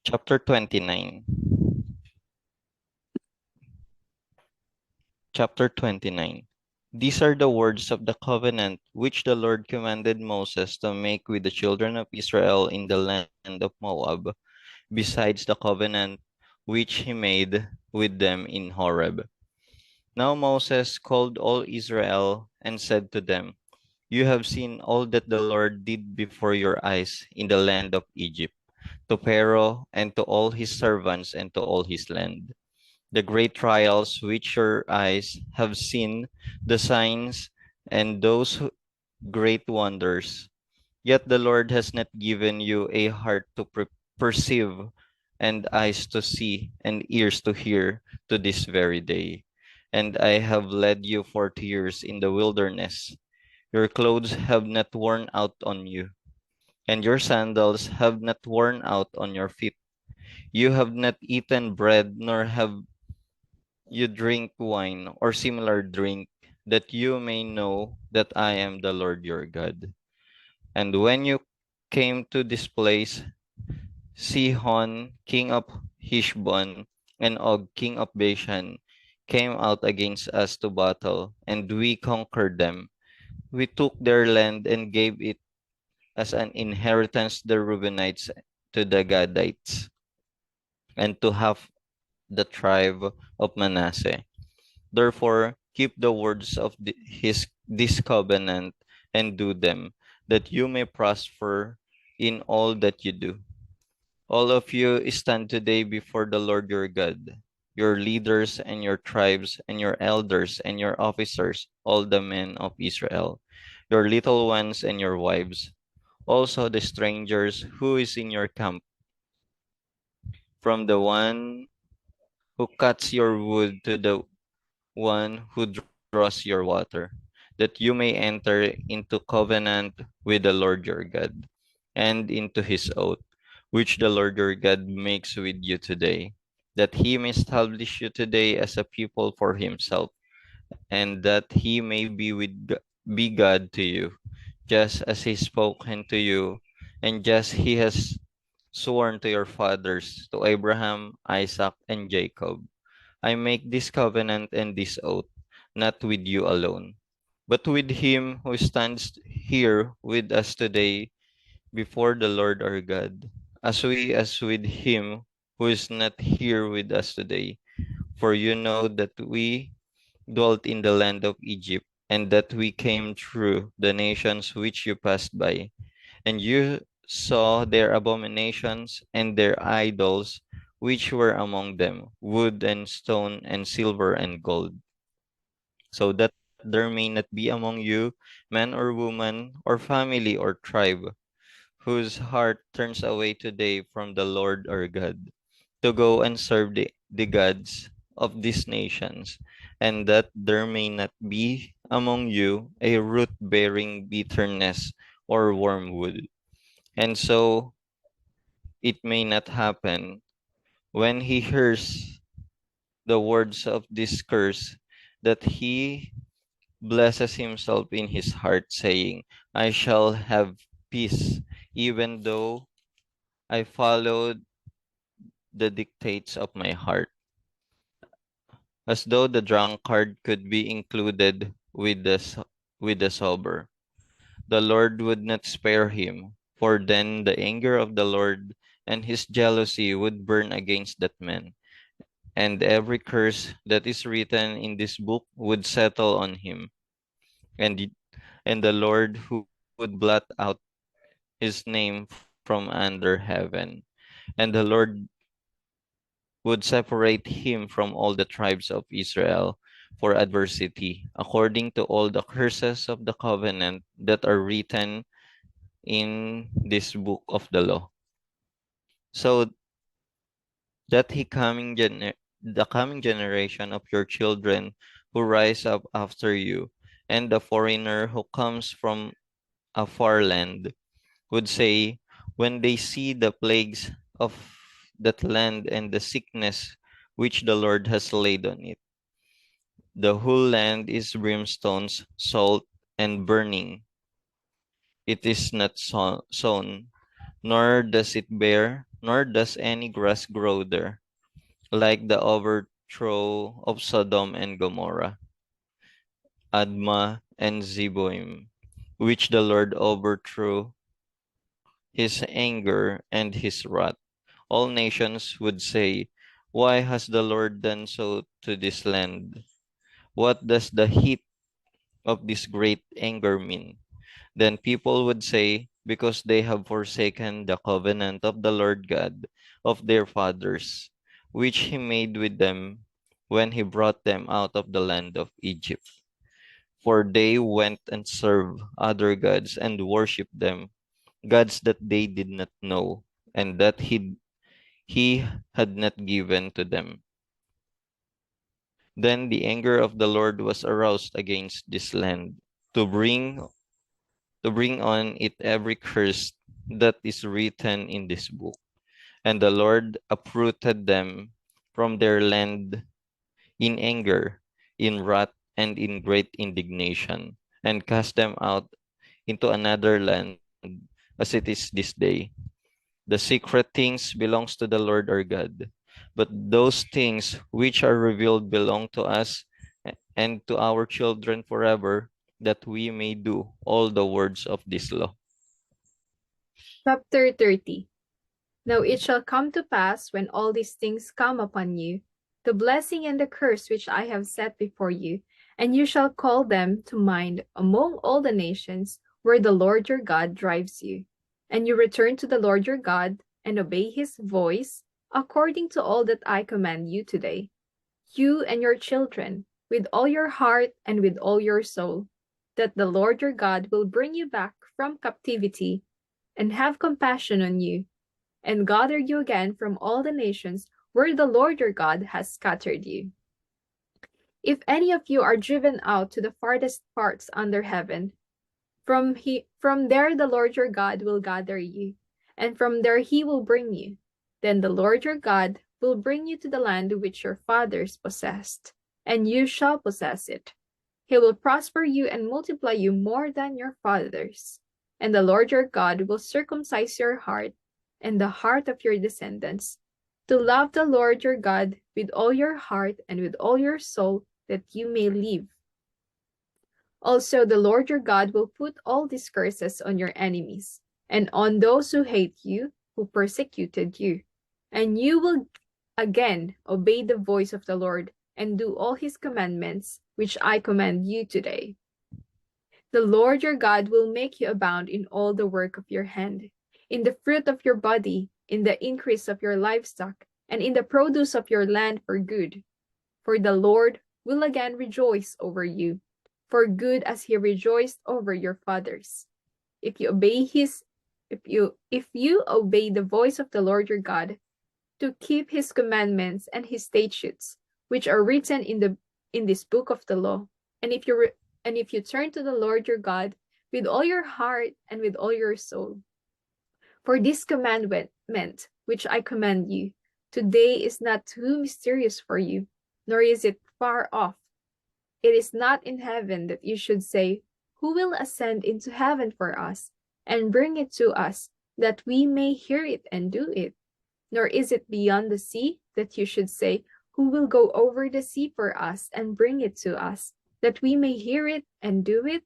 Chapter 29. Chapter 29. These are the words of the covenant which the Lord commanded Moses to make with the children of Israel in the land of Moab, besides the covenant which he made with them in Horeb. Now Moses called all Israel and said to them, You have seen all that the Lord did before your eyes in the land of Egypt, to Pharaoh and to all his servants and to all his land. The great trials which your eyes have seen, the signs and those great wonders. Yet the Lord has not given you a heart to perceive, and eyes to see, and ears to hear, to this very day. And I have led you 40 years in the wilderness. Your clothes have not worn out on you, and your sandals have not worn out on your feet. You have not eaten bread, nor have you drink wine or similar drink, that you may know that I am the Lord your God. And when you came to this place, Sihon, king of Heshbon, and Og, king of Bashan, came out against us to battle, and we conquered them. We took their land and gave it as an inheritance the Reubenites to the Gadites, and to half the tribe of Manasseh. Therefore, keep the words of this covenant and do them, that you may prosper in all that you do. All of you stand today before the Lord your God, your leaders and your tribes and your elders and your officers, all the men of Israel, your little ones and your wives, also the strangers who is in your camp, from the one who cuts your wood to the one who draws your water, that you may enter into covenant with the Lord your God, and into his oath, which the Lord your God makes with you today, that he may establish you today as a people for himself, and that he may be God to you, just as he spoken to you, and just he has sworn to your fathers, to Abraham, Isaac, and Jacob. I make this covenant and this oath, not with you alone, but with him who stands here with us today before the Lord our God, as with him who is not here with us today. For you know that we dwelt in the land of Egypt, and that we came through the nations which you passed by, and you saw their abominations and their idols which were among them, wood and stone and silver and gold, so that there may not be among you man or woman or family or tribe whose heart turns away today from the Lord our God, to go and serve the gods of these nations, and that there may not be among you a root bearing bitterness or wormwood. And so it may not happen when he hears the words of this curse, that he blesses himself in his heart, saying, I shall have peace, even though I followed the dictates of my heart, as though the drunkard could be included with with the sober. The Lord would not spare him, for then the anger of the Lord and his jealousy would burn against that man, and every curse that is written in this book would settle on him, and and the Lord who would blot out his name from under heaven, and the Lord would separate him from all the tribes of Israel for adversity, according to all the curses of the covenant that are written in this book of the law. So that the coming generation of your children who rise up after you, and the foreigner who comes from a far land, would say, when they see the plagues of that land and the sickness which the Lord has laid on it, the whole land is brimstones, salt, and burning. It is not sown, nor does it bear, nor does any grass grow there, like the overthrow of Sodom and Gomorrah, Admah and Zeboim, which the Lord overthrew his anger and his wrath. All nations would say, "Why has the Lord done so to this land? What does the heat of this great anger mean?" Then people would say, "Because they have forsaken the covenant of the Lord God of their fathers, which he made with them when he brought them out of the land of Egypt. For they went and served other gods and worshipped them, gods that they did not know, and that he had not given to them. Then the anger of the Lord was aroused against this land, to bring to bring on it every curse that is written in this book. And the Lord uprooted them from their land in anger, in wrath, and in great indignation, and cast them out into another land, as it is this day. The secret things belongs to the Lord our God, but those things which are revealed belong to us and to our children forever, that we may do all the words of this law. Chapter 30. Now it shall come to pass when all these things come upon you, the blessing and the curse which I have set before you, and you shall call them to mind among all the nations where the Lord your God drives you. And you return to the Lord your God and obey his voice according to all that I command you today, you and your children, with all your heart and with all your soul, that the Lord your God will bring you back from captivity and have compassion on you, and gather you again from all the nations where the Lord your God has scattered you. If any of you are driven out to the farthest parts under heaven, from there the Lord your God will gather you, and from there he will bring you. Then the Lord your God will bring you to the land which your fathers possessed, and you shall possess it. He will prosper you and multiply you more than your fathers. And the Lord your God will circumcise your heart and the heart of your descendants, to love the Lord your God with all your heart and with all your soul, that you may live. Also, the Lord your God will put all these curses on your enemies, and on those who hate you, who persecuted you. And you will again obey the voice of the Lord, and do all his commandments, which I command you today. The Lord your God will make you abound in all the work of your hand, in the fruit of your body, in the increase of your livestock, and in the produce of your land for good. For the Lord will again rejoice over you, for good as he rejoiced over your fathers. If you obey the voice of the Lord your God, to keep his commandments and his statutes, which are written in this book of the law, and if you turn to the Lord your God with all your heart and with all your soul. For this commandment which I command you today is not too mysterious for you, nor is it far off. It is not in heaven that you should say, "Who will ascend into heaven for us, and bring it to us, that we may hear it and do it?" Nor is it beyond the sea that you should say, "Who will go over the sea for us, and bring it to us, that we may hear it and do it?"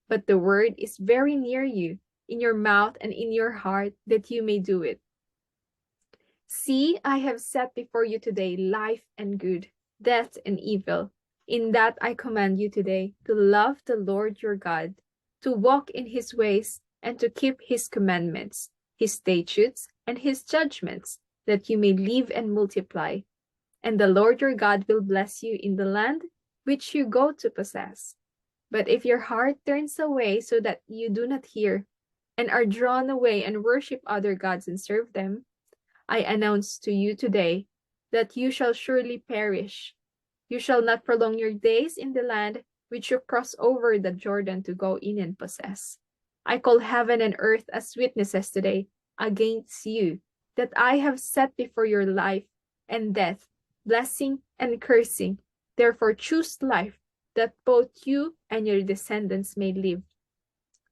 But the word is very near you, in your mouth and in your heart, that you may do it. See, I have set before you today life and good, death and evil. In that I command you today to love the Lord your God, to walk in his ways, and to keep his commandments, his statutes, and his judgments, that you may live and multiply. And the Lord your God will bless you in the land which you go to possess. But if your heart turns away so that you do not hear, and are drawn away and worship other gods and serve them, I announce to you today that you shall surely perish. You shall not prolong your days in the land which you cross over the Jordan to go in and possess. I call heaven and earth as witnesses today against you, that I have set before your life and death, blessing and cursing. Therefore choose life, that both you and your descendants may live,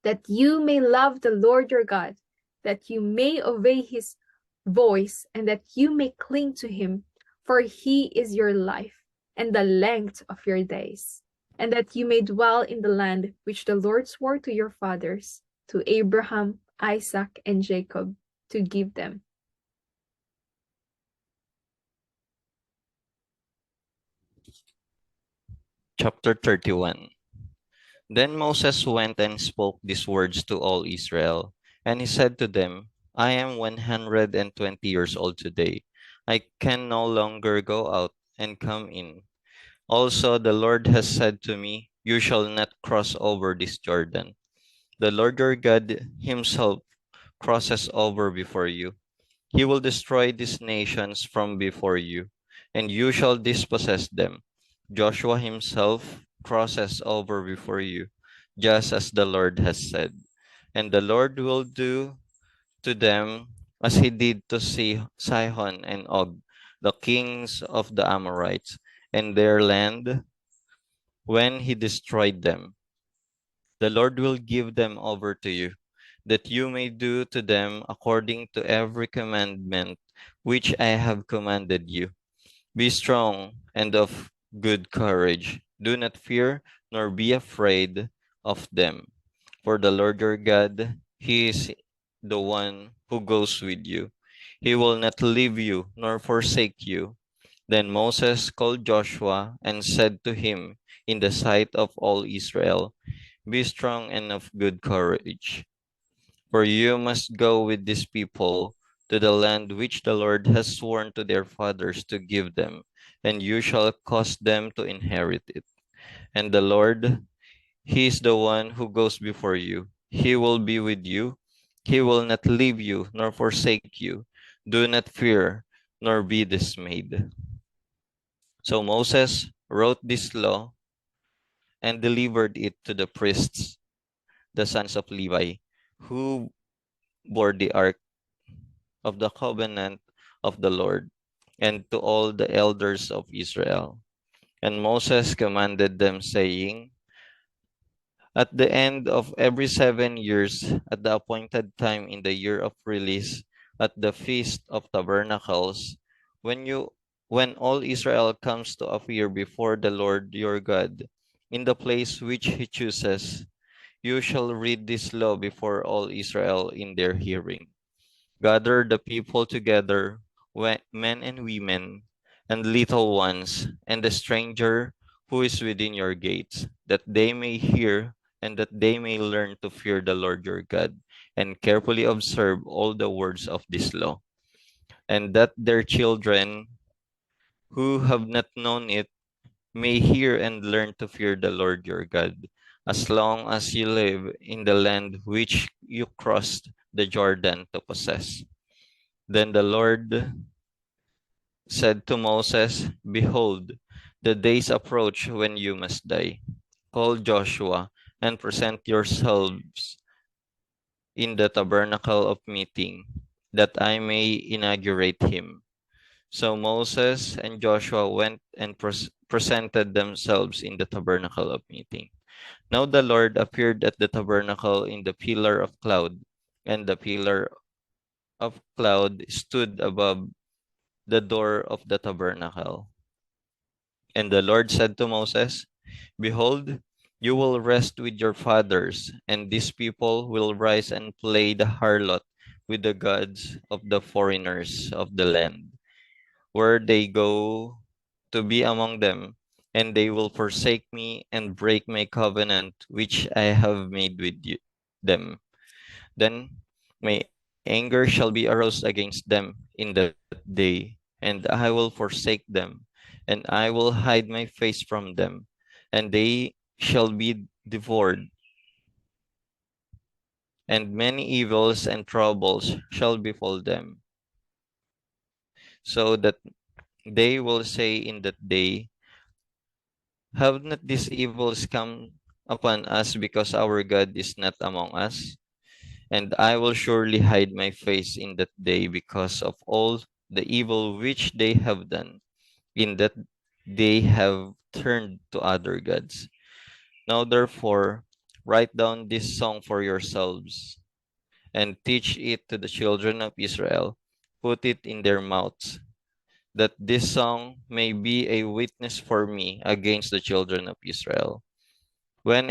that you may love the Lord your God, that you may obey his voice, and that you may cling to him, for he is your life and the length of your days, and that you may dwell in the land which the Lord swore to your fathers, to Abraham, Isaac, and Jacob, to give them. Chapter 31. Then Moses went and spoke these words to all Israel. And he said to them, I am 120 years old today. I can no longer go out and come in. Also, the Lord has said to me, you shall not cross over this Jordan. The Lord your God himself crosses over before you. He will destroy these nations from before you, and you shall dispossess them. Joshua himself crosses over before you, just as the Lord has said. And the Lord will do to them as he did to Sihon and Og, the kings of the Amorites, and their land when he destroyed them. The Lord will give them over to you, that you may do to them according to every commandment which I have commanded you. Be strong and of good courage. Do not fear, nor be afraid of them. For the Lord your God, he is the one who goes with you. He will not leave you nor forsake you. Then Moses called Joshua and said to him in the sight of all Israel, be strong and of good courage, for you must go with these people to the land which the Lord has sworn to their fathers to give them, and you shall cause them to inherit it. And the Lord, he is the one who goes before you. He will be with you. He will not leave you nor forsake you. Do not fear nor be dismayed. So Moses wrote this law and delivered it to the priests, the sons of Levi, who bore the ark of the covenant of the Lord, and to all the elders of Israel. And Moses commanded them, saying, at the end of every 7 years, at the appointed time in the year of release, at the feast of tabernacles, when you when all Israel comes to appear before the Lord your God, in the place which he chooses, you shall read this law before all Israel in their hearing. Gather the people together, men and women, and little ones, and the stranger who is within your gates, that they may hear and that they may learn to fear the Lord your God, and carefully observe all the words of this law, and that their children who have not known it may hear and learn to fear the Lord your God, as long as you live in the land which you crossed the Jordan to possess. Then the Lord said to Moses, behold, the days approach when you must die. Call Joshua and present yourselves in the tabernacle of meeting, that I may inaugurate him. So Moses and Joshua went and presented themselves in the tabernacle of meeting. Now the Lord appeared at the tabernacle in the pillar of cloud, and the pillar of cloud stood above the door of the tabernacle. And the Lord said to Moses, behold, you will rest with your fathers, and these people will rise and play the harlot with the gods of the foreigners of the land, where they go to be among them, and they will forsake me and break my covenant which I have made with them. Then my anger shall be aroused against them in that day, and I will forsake them, and I will hide my face from them, and they shall be devoured, and many evils and troubles shall befall them, so that they will say in that day, have not these evils come upon us because our God is not among us? And I will surely hide my face in that day because of all the evil which they have done, in that they have turned to other gods. Now therefore, write down this song for yourselves, and teach it to the children of Israel. put it in their mouths, that this song may be a witness for me against the children of Israel. When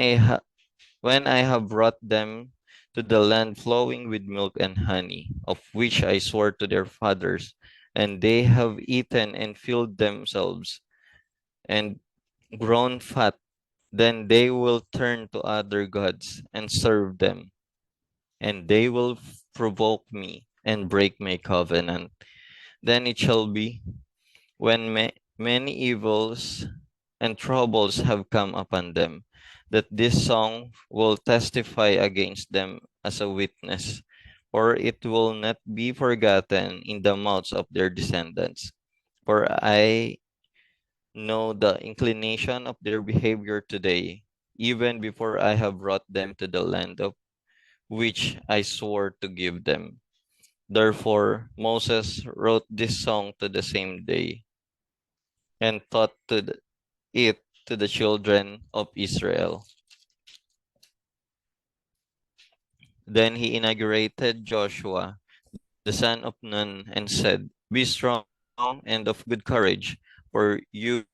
when I have brought them to the land flowing with milk and honey, of which I swore to their fathers, and they have eaten and filled themselves and grown fat, then they will turn to other gods and serve them, and they will provoke me and break my covenant. Then it shall be, when many evils and troubles have come upon them, that this song will testify against them as a witness, for it will not be forgotten in the mouths of their descendants. For I know the inclination of their behavior today, even before I have brought them to the land of which I swore to give them. Therefore Moses wrote this song to the same day, and taught it to the children of Israel. Then he inaugurated Joshua, the son of Nun, and said, Be strong and of good courage, for you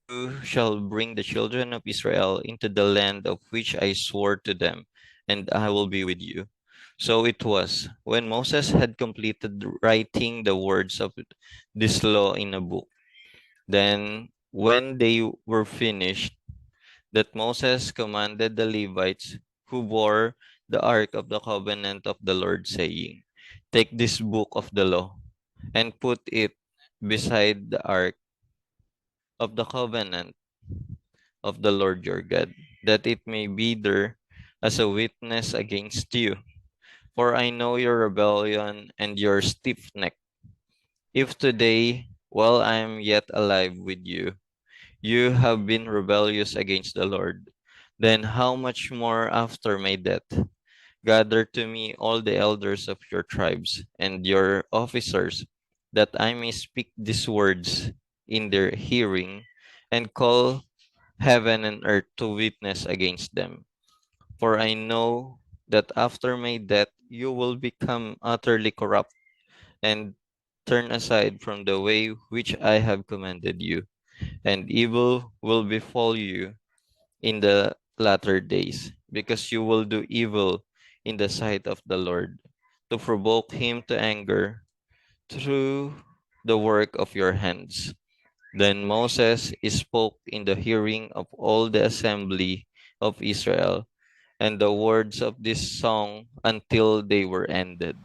shall bring the children of Israel into the land of which I swore to them, and I will be with you. So it was, when Moses had completed writing the words of this law in a book, then when they were finished, that Moses commanded the Levites who bore the ark of the covenant of the Lord, saying, Take this book of the law and put it beside the ark of the covenant of the Lord your God, that it may be there as a witness against you. For I know your rebellion and your stiff neck. If today, while I am yet alive with you, you have been rebellious against the Lord, then how much more after my death? Gather to me all the elders of your tribes and your officers, that I may speak these words in their hearing, and call heaven and earth to witness against them. For I know that after my death you will become utterly corrupt, and turn aside from the way which I have commanded you, and evil will befall you in the latter days, because you will do evil in the sight of the Lord, to provoke him to anger through the work of your hands. Then Moses spoke in the hearing of all the assembly of Israel, and the words of this song until they were ended.